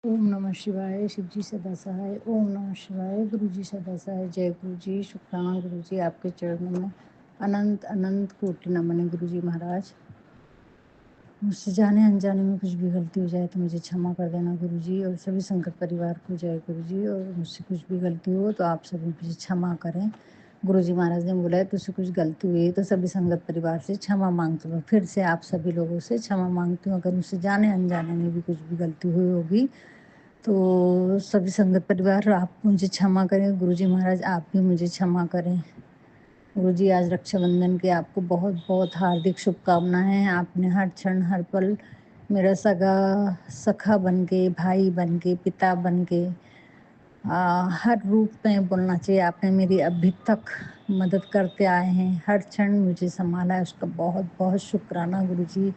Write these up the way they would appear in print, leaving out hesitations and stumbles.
ओम नमः शिवाय, शिव जी सदा सहाय। ओम नमः शिवाय, गुरु जी सदा सहाय। जय गुरु जी, शुक्राना गुरु जी, आपके चरणों में अनंत अनंत कोटि नमन है गुरु जी महाराज। मुझसे जाने अनजाने में कुछ भी गलती हो जाए तो मुझे क्षमा कर देना गुरु जी, और सभी संगत परिवार को जय गुरु जी। और मुझसे कुछ भी गलती हो तो आप सभी मुझे क्षमा करें। गुरु जी महाराज ने बोला है तुझसे कुछ गलती हुई है तो सभी संगत परिवार से क्षमा मांगती हूँ। फिर से आप सभी लोगों से क्षमा मांगती हूँ, अगर मुझसे जाने अनजाने में भी कुछ भी गलती हुई होगी तो सभी संगत परिवार आप मुझे क्षमा करें। गुरुजी महाराज आप भी मुझे क्षमा करें। गुरुजी आज रक्षाबंधन की आपको बहुत बहुत हार्दिक शुभकामनाएं। आपने हर क्षण हर पल मेरा सखा बन के, भाई बन के, पिता बन के, हर रूप में बोलना चाहिए, आपने मेरी अभी तक मदद करते आए हैं, हर क्षण मुझे संभाला है, उसका बहुत बहुत शुक्राना गुरुजी।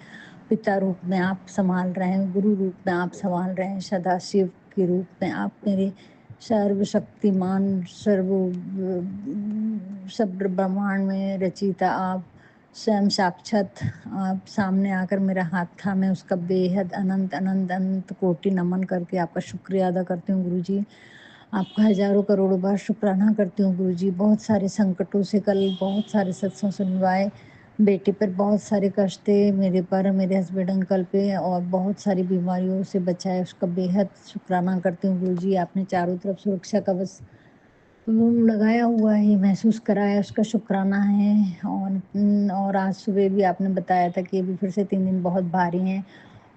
पिता रूप में आप संभाल रहे हैं, गुरु रूप में आप संभाल रहे हैं, सदाशिव के रूप में आप मेरे सर्वशक्तिमान सर्व ब्रह्मांड में रचयिता आप स्वयं साक्षात आप सामने आकर मेरा हाथ थामे, उसका बेहद अनंत अनंत अनंत कोटि नमन करके आपका शुक्रिया अदा करती हूँ गुरुजी। आपका हज़ारों करोड़ों बार शुक्राना करती हूँ गुरुजी। बहुत सारे संकटों से कल बहुत सारे सत्संग सुनवाए, बेटे पर बहुत सारे कष्ट थे, मेरे पर, मेरे हस्बैंड अंकल पे, और बहुत सारी बीमारियों से बचाए, उसका बेहद शुक्राना करती हूँ गुरुजी। आपने चारों तरफ सुरक्षा कवच लगाया हुआ है, महसूस कराया, उसका शुक्राना है। और आज सुबह भी आपने बताया था कि अभी फिर से 3 दिन बहुत भारी हैं,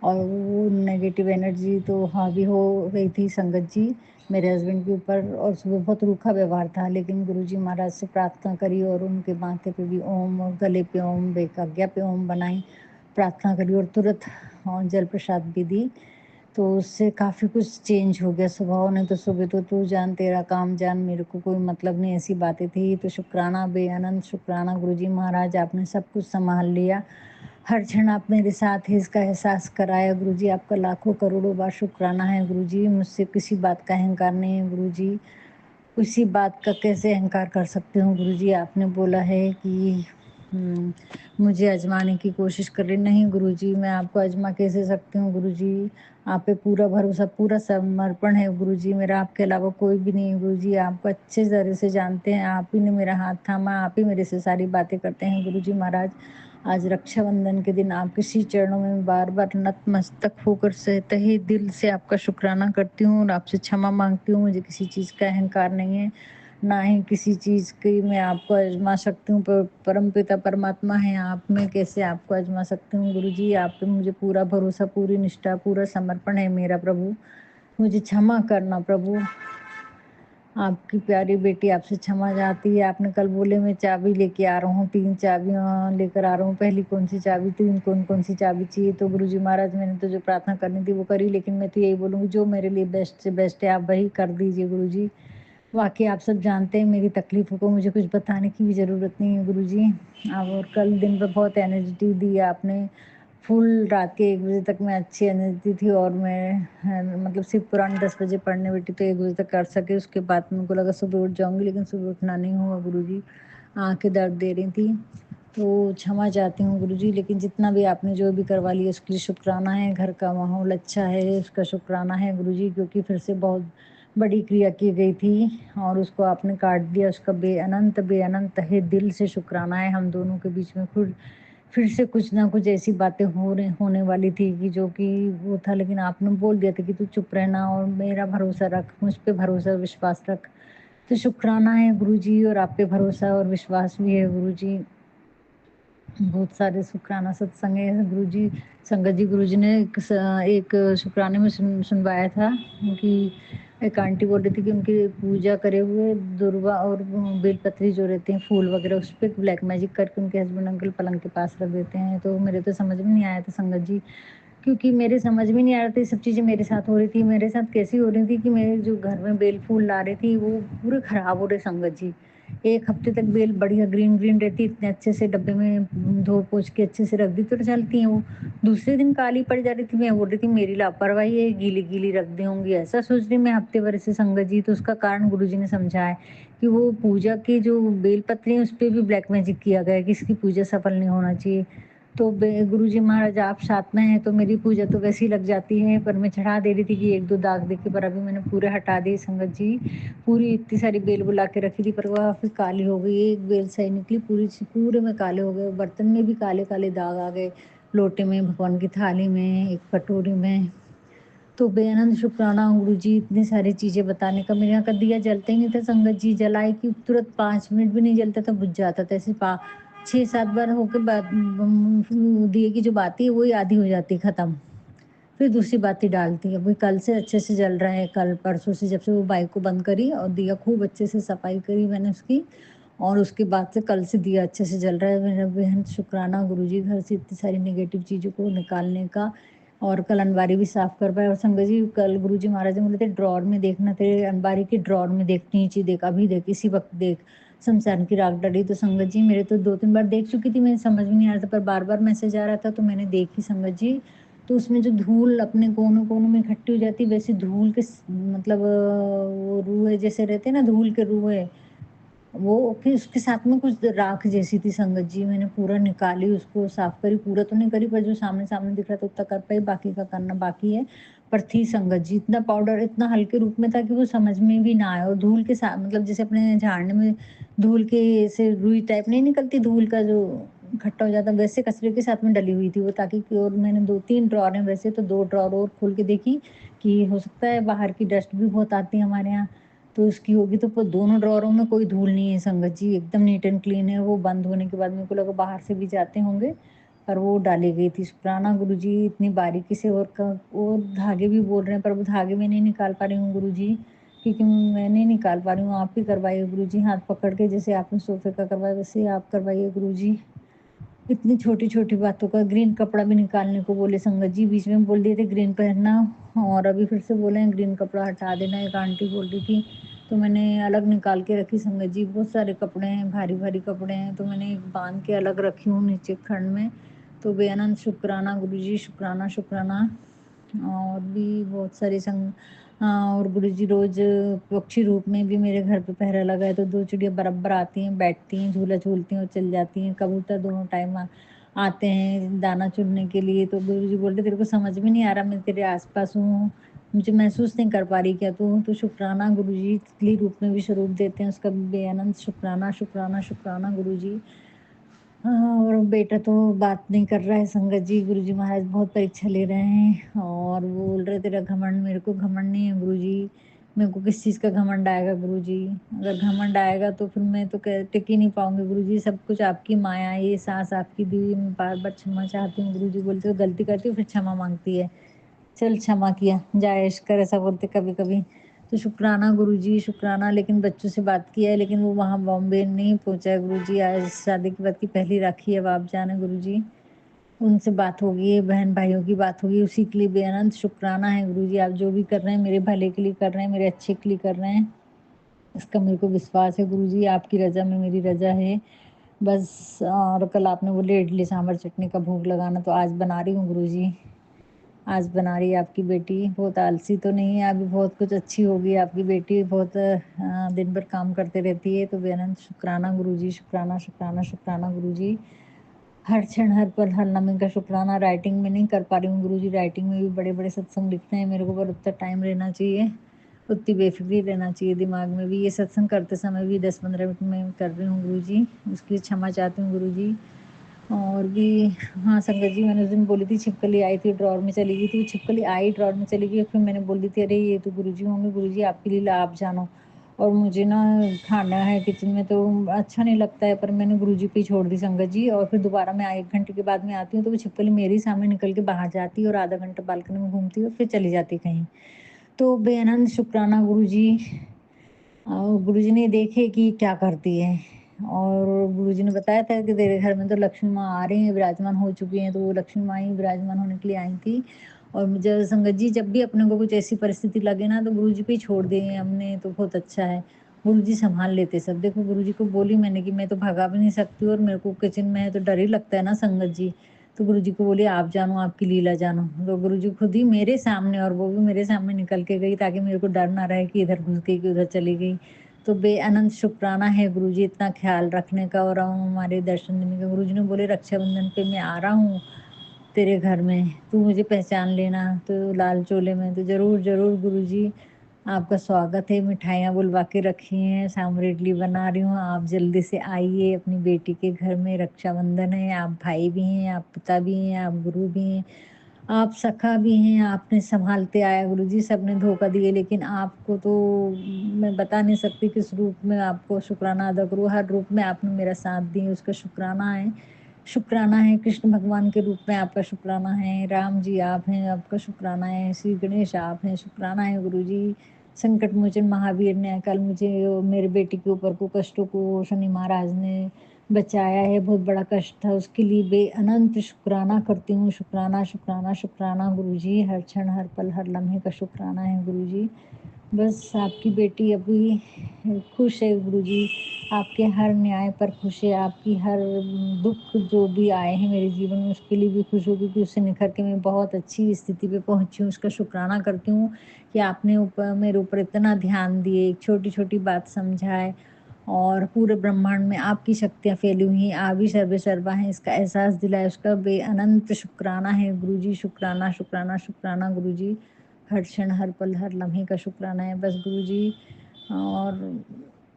और वो नेगेटिव एनर्जी तो हावी हो गई थी संगत जी मेरे हस्बैंड के ऊपर, और सुबह बहुत रूखा व्यवहार था, लेकिन गुरुजी महाराज से प्रार्थना करी और उनके माथे पे भी ओम और गले पे ओम, बेकाज्ञा पे ओम बनाई, प्रार्थना करी और तुरंत जल प्रसाद भी दी, तो उससे काफ़ी कुछ चेंज हो गया स्वभाव। ने तो सुबह तो तू जान तेरा काम जान, मेरे को कोई मतलब नहीं, ऐसी बातें थी। तो शुक्राना बेअनंत शुक्राना गुरुजी महाराज, आपने सब कुछ संभाल लिया, हर क्षण आप मेरे साथ हैं इसका एहसास कराया गुरुजी। आपका लाखों करोड़ों बार शुक्राना है गुरुजी। मुझसे किसी बात का अहंकार नहीं है गुरुजी, किसी बात का कैसे अहंकार कर सकती हूँ गुरुजी। आपने बोला है कि मुझे आजमाने की कोशिश कर रही, नहीं गुरुजी, मैं आपको आजमा कैसे सकती हूँ गुरुजी। आप पे पूरा भरोसा, पूरा समर्पण है गुरुजी, मेरा आपके अलावा कोई भी नहीं है गुरुजी। आपको अच्छे तरह से जानते हैं, आप ही ने मेरा हाथ थामा, आप ही मेरे से सारी बातें करते हैं गुरुजी महाराज। आज रक्षाबंधन के दिन आपके श्री चरणों में बार बार नतमस्तक होकर से तहे दिल से आपका शुक्राना करती हूँ और आपसे क्षमा मांगती हूँ। मुझे किसी चीज़ का अहंकार नहीं है, ना ही किसी चीज़ की मैं आपको आजमा सकती हूँ। परम पिता परमात्मा है आप, मैं कैसे आपको आजमा सकती हूँ गुरुजी। आप पे मुझे पूरा भरोसा, पूरी निष्ठा, पूरा समर्पण है मेरा प्रभु, मुझे क्षमा करना प्रभु। आपकी प्यारी बेटी आपसे क्षमा चाहती है। आपने कल बोले मैं चाबी लेके आ रहा हूँ, 3 चाबियाँ लेकर आ रहा हूँ, पहली कौन-सी चाबी, 3 कौन-कौन-सी चाबी चाहिए। तो गुरुजी महाराज मैंने तो जो प्रार्थना करनी थी वो करी, लेकिन मैं तो यही बोलूँगी जो मेरे लिए बेस्ट से बेस्ट है आप वही कर दीजिए गुरुजी। वाक़ई आप सब जानते हैं मेरी तकलीफ़ों को, मुझे कुछ बताने की भी ज़रूरत नहीं है गुरुजी। और कल दिन भर बहुत एनर्जी दी आपने, फुल रात के 1 बजे तक मैं अच्छी एनर्जी थी, और मैं मतलब सिर्फ पुराण 10 बजे पढ़ने बैठी तो 1 बजे तक कर सके, उसके बाद मेरे को लगा सुबह उठ जाऊँगी, लेकिन सुबह उठना नहीं हुआ गुरुजी, आँखें दर्द दे रही थी। तो क्षमा चाहती हूँ गुरुजी, लेकिन जितना भी आपने जो भी करवा लिया उसके लिए शुक्राना है। घर का माहौल अच्छा है उसका शुक्राना है गुरुजी, क्योंकि फिर से बहुत बड़ी क्रिया की गई थी और उसको आपने काट दिया, उसका बेअनंत तहे दिल से शुक्राना है। हम दोनों के बीच में फिर से कुछ ना कुछ ऐसी बातें होने वाली थी कि जो कि वो था, लेकिन आपने बोल दिया था कि तू चुप रहना और मेरा भरोसा रख, मुझ पे भरोसा विश्वास रख। तो शुक्राना है गुरुजी, और आप पे भरोसा और विश्वास भी है गुरुजी। बहुत सारे शुक्राना सत्संग है गुरुजी। संगत जी गुरुजी ने एक शुक्राने में सुनवाया था कि एक आंटी बोल रही थी कि उनकी पूजा करे हुए दुर्वा और बेलपत्री जो रहते हैं फूल वगैरह, उस पर ब्लैक मैजिक करके उनके हस्बैंड अंकल पलंग के पास रख देते हैं। तो मेरे तो समझ में नहीं आया था संगत जी, क्योंकि मेरे समझ में नहीं आ रहा था ये सब चीज़ें मेरे साथ हो रही थी। मेरे साथ कैसी हो रही थी कि मेरे जो घर में बेल फूल ला रही थी वो पूरे खराब हो रहे संगत जी। 1 हफ्ते तक बेल बढ़िया ग्रीन ग्रीन रहती, इतने अच्छे से डब्बे में धो पोंछ के अच्छे से रख दी तो चलती हैं वो। दूसरे दिन काली पड़ जा रही थी। मैं बोल रही थी मेरी लापरवाही है, गीली-गीली रख दी होंगी, ऐसा सोच रही मैं हफ्ते भर से संगत जी। तो उसका कारण गुरुजी ने समझाया कि वो पूजा की जो बेल पत्री है उस पे भी ब्लैक मैजिक किया गया है कि इसकी पूजा सफल नहीं होना चाहिए। तो गुरुजी महाराज आप साथ में हैं तो मेरी पूजा तो वैसे ही लग जाती है, पर मैं चढ़ा दे रही थी कि 1-2 दाग देख के, पर अभी मैंने पूरे हटा दिए संगत जी। पूरी इतनी सारी बेल बुला के रखी थी पर वह फिर काली हो गई, एक बेल सही निकली, पूरे में काले हो गए, बर्तन में भी काले-काले दाग आ गए, लोटे में, भगवान की थाली में, एक कटोरी में। तो बेअनंत शुक्राना गुरुजी इतनी सारी चीज़ें बताने का। मेरे यहाँ का दिया जलता ही नहीं था संगत जी, जलाए कि तुरंत 5 मिनट भी नहीं जलता था, बुझ जाता था। ऐसे पा 6-7 बार होके बाद दिए की जो बाती है वही आधी हो जाती है खत्म। फिर दूसरी बाती डालती है। वही कल से अच्छे से जल रहा है, कल परसों से जब से वो बाइक को बंद करी और दिया खूब अच्छे से सफाई करी मैंने उसकी, और उसके बाद से कल से दिया अच्छे से जल रहा है। मेरा बेहद शुक्राना गुरुजी घर से इतनी सारी नेगेटिव चीज़ों को निकालने का। और कल अलमारी भी साफ कर पाए। और संगत जी कल गुरुजी महाराज ने बोले थे ड्रॉर में देखना, तेरे अलमारी के ड्रॉर में देख, नीचे देख, अभी देख, इसी वक्त देख, शमशान की राख डली। तो संगत जी मेरे तो 2-3 बार देख चुकी थी, मुझे समझ में नहीं आ रहा था, पर बार-बार मैसेज आ रहा था तो मैंने देखी संगत जी। तो उसमें जो धूल अपने कोनों-कोनों में इकट्ठी हो जाती है, वैसे धूल के मतलब वो रूहे जैसे रहते हैं ना, धूल के रूहे, वो फिर उसके साथ में कुछ राख जैसी थी संगत जी। मैंने पूरा निकाली, उसको साफ करी, पूरा तो नहीं करी पर जो सामने-सामने दिख रहा था उतना कर पाई, बाकी का करना बाकी है। पर थी संगत जी, इतना पाउडर इतना हल्के रूप में था कि वो समझ में भी ना आए। और धूल के साथ मतलब जैसे अपने झाड़ने में धूल के ऐसे रुई टाइप नहीं निकलती, धूल का जो इकट्ठा हो जाता है, वैसे कचरे के साथ में डली हुई थी वो, ताकि कि और मैंने 2-3 ड्रॉर हैं वैसे, तो 2 ड्रॉर और खोल के देखी कि हो सकता है बाहर की डस्ट भी बहुत आती है हमारे यहाँ, तो उसकी होगी। तो दोनों ड्रॉरों में कोई धूल नहीं है संगत जी, एकदम नीट एंड क्लीन है। वो बंद होने के बाद मेरे को लगा बाहर से भी जाते होंगे, पर वो डाली गई थी। शुक्राना गुरुजी इतनी बारीकी से। और धागे भी बोल रहे हैं, पर वो धागे मैं नहीं निकाल पा रही हूँ गुरुजी, क्योंकि मैं नहीं निकाल पा रही हूँ। आप ही करवाइए गुरुजी, हाथ पकड़ के, जैसे आपने सोफे का करवाया वैसे ही आप करवाइए गुरुजी। इतनी छोटी-छोटी बातों का। ग्रीन कपड़ा भी निकालने को बोले संगत जी, बीच में बोल दिए थे ग्रीन पहनना, और अभी फिर से बोले हैं ग्रीन कपड़ा हटा देना, एक आंटी बोल रही थी। तो मैंने अलग निकाल के रखी संगत जी। बहुत सारे कपड़े हैं, भारी-भारी कपड़े हैं, तो मैंने एक बाँध के अलग रखी हूँ नीचे खंड में। तो बेअनंत शुक्राना गुरुजी, शुक्राना, शुक्राना। और भी बहुत सारे और गुरुजी रोज़ पक्षी रूप में भी मेरे घर पे पहरा लगा है, तो 2 चिड़िया बराबर आती हैं, बैठती हैं, झूला झूलती हैं और चली जाती हैं। कबूतर दोनों टाइम आते हैं दाना चुनने के लिए। तो गुरुजी बोलते तेरे को समझ में नहीं आ रहा, मैं तेरे आस-पास हूँ, मुझे महसूस नहीं कर पा रही क्या तू? तो शुक्राना गुरुजी तितली रूप में भी स्वरूप देते हैं, उसका भी बेअनंत शुक्राना, शुक्राना, शुक्राना गुरुजी। हाँ, और बेटा तो बात नहीं कर रहा है संगत जी। गुरुजी महाराज बहुत परीक्षा ले रहे हैं और वो बोल रहे तेरा घमंड, मेरे को घमंड नहीं है गुरुजी। मेरे को किस चीज़ का घमंड आएगा गुरुजी? अगर घमंड आएगा तो फिर मैं तो टिक ही नहीं पाऊँगी गुरुजी। सब कुछ आपकी माया है, ये साँस आपकी दी हुई, मैं बार-बार क्षमा चाहती हूँ गुरुजी। बोलते हो गलती करती हूँ फिर क्षमा माँगती है। चल क्षमा किया, जा ऐश कर, ऐसा बोलते कभी-कभी। तो शुक्राना गुरुजी, शुक्राना। लेकिन बच्चों से बात किया है, लेकिन वो वहाँ बॉम्बे नहीं पहुँचा है गुरुजी। आज शादी के बाद की पहली राखी है, अब आप जाने गुरुजी। उनसे बात होगी, बहन-भाइयों की बात होगी, उसी के लिए बेअनंत शुक्राना है गुरुजी। आप जो भी कर रहे हैं, मेरे भले के लिए कर रहे हैं, मेरे अच्छे के लिए कर रहे हैं। इसका मेरे को विश्वास है गुरुजी, आपकी रज़ा में मेरी रज़ा है। बस और कल आपने बोले इडली सांभर चटनी का भोग लगाना, तो आज बना रही हूँ गुरुजी। आज बना रही है आपकी बेटी, बहुत आलसी तो नहीं है, अभी बहुत कुछ अच्छी होगी आपकी बेटी, बहुत दिन भर काम करते रहती है। तो बेअनंत शुक्राना गुरुजी, शुक्राना, शुक्राना, शुक्राना गुरुजी। हर क्षण, हर पल, हर लम्हे का शुक्राना। राइटिंग में नहीं कर पा रही हूँ गुरुजी, राइटिंग में भी बड़े-बड़े सत्संग लिखने हैं मेरे को, पर उतना टाइम रहना चाहिए, उतनी बेफ़िक्री रहना चाहिए दिमाग में भी। ये सत्संग करते समय भी 10-15 मिनट में कर रही हूँ गुरुजी, उसके लिए क्षमा चाहती हूँ गुरुजी। और भी हाँ, संगत जी मैंने उस दिन बोली थी छिपकली आई थी, ड्रॉर में चली गई थी, वो छिपकली आई ड्रॉर में चली गई, फिर मैंने बोली थी अरे ये तो गुरुजी होंगे, गुरुजी आपकी लीला आप जानो। और मुझे ना खाना है किचन में तो अच्छा नहीं लगता है, पर मैंने गुरुजी पे ही छोड़ दी संगत जी। और फिर दोबारा मैं 1 घंटे के बाद में आती हूँ तो वो छिपकली मेरे ही सामने निकल के बाहर जाती है और आधा घंटा बालकनी में घूमती है और फिर चली जाती है कहीं। तो बेअनंत शुक्राना गुरुजी। गुरुजी ने देखे कि क्या करती है, और गुरुजी ने बताया था कि तेरे घर में तो लक्ष्मी माँ आ रही हैं, विराजमान हो चुकी हैं, तो वो लक्ष्मी माँ ही विराजमान होने के लिए आई थी। और मुझे संगत जी जब भी अपने को कुछ ऐसी परिस्थिति लगे ना तो गुरुजी पे ही छोड़ दिए हमने, तो बहुत अच्छा है। गुरुजी सँभाल लेते सब। देखो गुरुजी को बोली मैंने कि मैं तो भगा भी नहीं सकती और मेरे को किचन में है तो डर ही लगता है ना संगत जी। तो गुरुजी को बोली आप जानो, आपकी लीला जानो। तो गुरुजी खुद ही मेरे सामने, और वो भी मेरे सामने निकल के गई ताकि मेरे को डर ना रहे कि इधर घुस गई कि उधर चली गई। तो बेअनंत शुक्राना है गुरुजी इतना ख़्याल रखने का और हमारे दर्शन देने का। गुरुजी ने बोले रक्षाबंधन पे मैं आ रहा हूँ तेरे घर में, तू मुझे पहचान लेना, तो लाल चोले में। तो ज़रूर, ज़रूर गुरुजी आपका स्वागत है। मिठाइयाँ बुलवा के रखी हैं, सांभर इडली बना रही हूँ, आप जल्दी से आइए अपनी बेटी के घर में। रक्षाबंधन है, आप भाई भी हैं, आप पिता भी हैं, आप गुरु भी हैं, आप सखा भी हैं, आपने सँभालते आया गुरुजी, सबने धोखा दिए लेकिन आपको तो मैं बता नहीं सकती किस रूप में आपको शुक्राना अदा करूँ। हर रूप में आपने मेरा साथ दिए उसका शुक्राना है। शुक्राना है, कृष्ण भगवान के रूप में आपका शुक्राना है, राम जी आप हैं, आपका शुक्राना है, श्री गणेश आप हैं, शुक्राना है गुरुजी। संकट मोचन महावीर ने कल मुझे मेरे बेटी के ऊपर को कष्टों को शनि महाराज ने बचाया है, बहुत बड़ा कष्ट था, उसके लिए बेअनंत शुक्राना करती हूँ। शुक्राना, शुक्राना, शुक्राना गुरुजी, हर क्षण, हर पल, हर लम्हे का शुक्राना है गुरुजी। बस आपकी बेटी अभी खुश है गुरुजी, आपके हर न्याय पर खुश है, आपकी हर दुःख जो भी आए हैं मेरे जीवन में उसके लिए भी खुश हूँ, क्योंकि उससे निखर के मैं बहुत अच्छी स्थिति पे पहुँची हूँ। उसका शुक्राना करती हूँ कि आपने मेरे ऊपर इतना ध्यान दिए, एक छोटी-छोटी बात समझाए और पूरे ब्रह्मांड में आपकी शक्तियाँ फैली हुई हैं, आप ही सर्वे सर्वा हैं, इसका एहसास दिलाया। उसका बेअनंत शुक्राना है गुरुजी, शुक्राना, शुक्राना, शुक्राना गुरुजी। हर क्षण, हर पल, हर लम्हे का शुक्राना है बस गुरुजी। और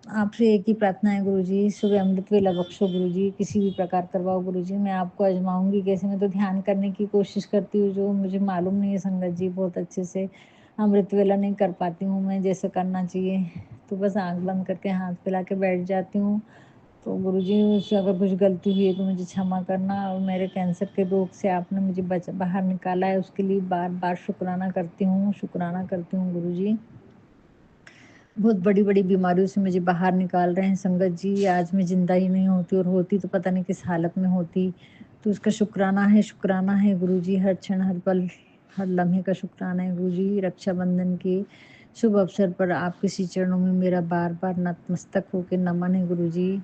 आपसे एक ही प्रार्थना है गुरुजी, सुबह अमृत वेला बख्शो गुरुजी, किसी भी प्रकार करवाओ गुरुजी। मैं आपको आज़माऊँगी कैसे? मैं तो ध्यान करने की कोशिश करती हूँ, जो मुझे मालूम नहीं है संगत जी, बहुत अच्छे से अमृत वेला नहीं कर पाती हूँ मैं जैसे करना चाहिए। तो बस आँख बंद करके हाथ फैला के बैठ जाती हूँ। तो गुरुजी उससे अगर कुछ गलती हुई है तो मुझे क्षमा करना, और मेरे कैंसर के रोग से आपने मुझे बाहर निकाला है उसके लिए बार-बार शुक्राना करती हूँ, शुक्राना करती हूँ गुरुजी। बहुत बड़ी-बड़ी बीमारियों से मुझे बाहर निकाल रहे हैं संगत जी, आज मैं ज़िंदा ही नहीं होती, और होती तो पता नहीं किस हालत में होती। तो उसका शुक्राना है गुरुजी, हर क्षण, हर पल, हर लम्हे का शुक्राना है गुरुजी। रक्षाबंधन के शुभ अवसर पर आपके श्री चरणों में मेरा बार-बार नतमस्तक होके नमन है गुरुजी।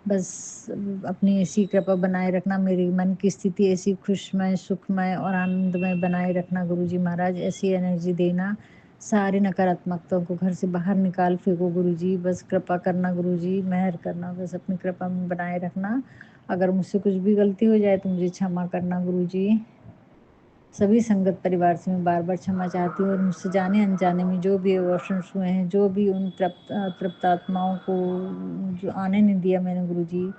बस अपनी ऐसी कृपा बनाए रखना, मेरी मन की स्थिति ऐसी खुशमय, सुखमय और आनंदमय बनाए रखना गुरुजी महाराज, ऐसी एनर्जी देना, सारी नकारात्मकताओं को घर से बाहर निकाल फेंको गुरुजी। बस कृपा करना गुरुजी, मेहर करना, बस अपनी कृपा में बनाए रखना। अगर मुझसे कुछ भी गलती हो जाए तो मुझे क्षमा करना गुरुजी। सभी संगत परिवार से मैं बार-बार क्षमा चाहती हूँ, और मुझसे जाने-अनजाने में जो भी अबॉर्शंस हुए हैं, जो भी उन तृप्त आत्माओं को जो आने नहीं दिया मैंने गुरुजी,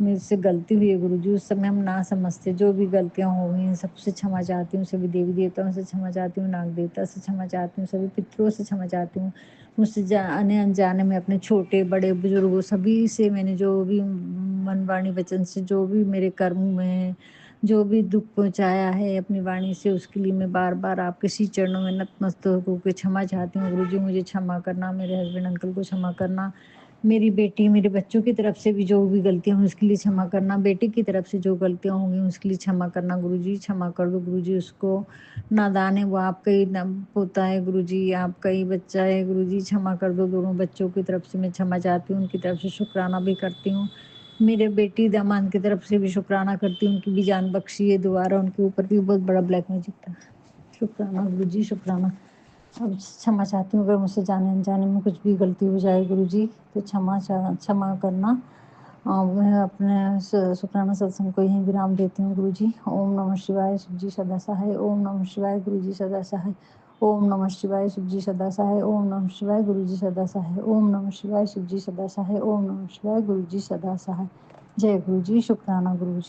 मुझसे गलती हुई है गुरुजी, उस समय हम ना समझते, जो भी गलतियाँ हो गई हैं सबसे क्षमा चाहती हूँ, सभी देवी-देवताओं से क्षमा चाहती हूँ, नाग देवता से क्षमा चाहती हूँ, सभी पितरों से क्षमा चाहती हूँ। मुझसे जाने-अनजाने में अपने छोटे, बड़े, बुजुर्गों सभी से मैंने जो भी मन, वाणी, वचन से जो भी मेरे कर्म हुए हैं, जो भी दुःख पहुँचाया है अपनी वाणी से, उसके लिए मैं बार-बार आपके श्री चरणों में नतमस्तक होके क्षमा चाहती हूँ। गुरुजी मुझे क्षमा करना, मेरे हस्बैंड अंकल को क्षमा करना, मेरी बेटी, मेरे बच्चों की तरफ से भी जो भी गलतियाँ हुई उसके लिए क्षमा करना, बेटी की तरफ से जो गलतियाँ होंगी उसके लिए क्षमा करना गुरुजी, क्षमा कर दो गुरुजी उसको। नादान है वो, आपका ही न पोता है गुरुजी, आपका ही बच्चा है गुरुजी, क्षमा कर दो। दोनों बच्चों की तरफ से मैं क्षमा चाहती हूँ, उनकी तरफ से शुक्राना भी करती हूँ। मेरे बेटी दामाद की तरफ से भी शुक्राना करती हूँ, उनकी भी जान बख्शी है, दोबारा उनके ऊपर भी बहुत बड़ा ब्लैक मैजिक था। शुक्राना गुरुजी, शुक्राना। अब क्षमा चाहती हूँ, अगर मुझसे जाने-अनजाने में कुछ भी गलती हो जाए गुरुजी, तो क्षमा करना। मैं अपने शुक्राना सत्संग को यहीं विराम देती हूँ गुरुजी। ओम नमः शिवाय, शिव जी सदा सहाय। ओम नमः शिवाय, गुरुजी सदा सहाय। ओम नमः शिवाय, शिव जी सदा सहाय। ओम नमः शिवाय, गुरुजी सदा सहाय। ओम नमः शिवाय, शिव जी सदा सहाय। ओम नमः शिवाय, गुरुजी सदा सहाय। जय गुरुजी, शुक्राना गुरुजी।